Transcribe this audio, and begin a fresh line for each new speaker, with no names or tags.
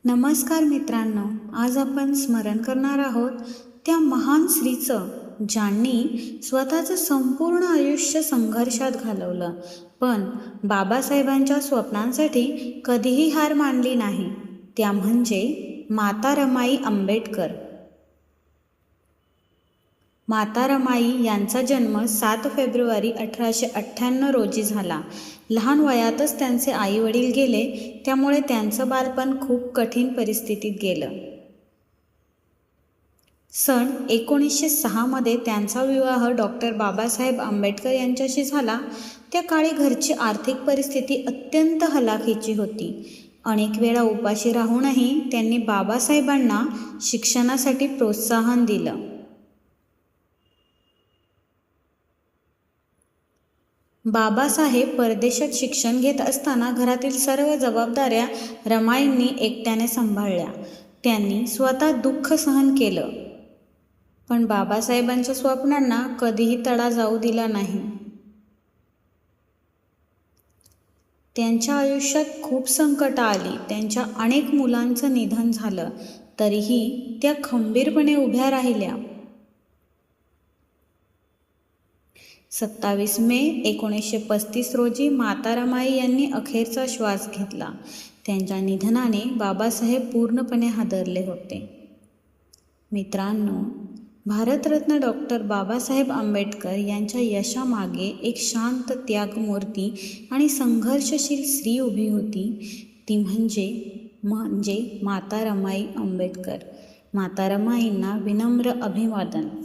नमस्कार मित्रांनो, आज आपण स्मरण करणार आहोत त्या महान स्त्रीचं ज्यांनी स्वतःचं संपूर्ण आयुष्य संघर्षात घालवलं, पण बाबासाहेबांच्या स्वप्नांसाठी कधीही हार मानली नाही. त्या म्हणजे माता रमाई आंबेडकर. माता रमाई यांचा जन्म 7 फेब्रुवारी 1898 रोजी झाला. लहान वयातच त्यांचे आई वडील गेले, त्यामुळे त्यांचं बालपण खूप कठीण परिस्थितीत गेलं. सन 1906 मध्ये त्यांचा विवाह डॉक्टर बाबासाहेब आंबेडकर यांच्याशी झाला. त्या काळी घरची आर्थिक परिस्थिती अत्यंत हलाखीची होती. अनेक वेळा उपाशी राहूनही त्यांनी बाबासाहेबांना शिक्षणासाठी प्रोत्साहन दिलं. बाबासाहेब परदेशात शिक्षण घेत असताना घरातील सर्व जबाबदाऱ्या रमाईंनी एकट्याने सांभाळल्या. त्यांनी स्वतः दुःख सहन केलं, पण बाबासाहेबांच्या स्वप्नांना कधीही तडा जाऊ दिला नाही. त्यांच्या आयुष्यात खूप संकटं आली. त्यांच्या अनेक मुलांचं निधन झालं, तरीही त्या खंबीरपणे उभ्या राहिल्या. 27 मे 1935 रोजी माता रमाई यांनी अखेरचा श्वास घेतला. त्यांच्या निधनाने बाबासाहेब पूर्णपणे हादरले होते. मित्रांनो, भारतरत्न डॉक्टर बाबासाहेब आंबेडकर यांच्या यशामागे एक शांत त्यागमूर्ती आणि संघर्षशील स्त्री उभी होती. ती म्हणजे माता रमाई आंबेडकर. माता रमाईंना विनम्र अभिवादन.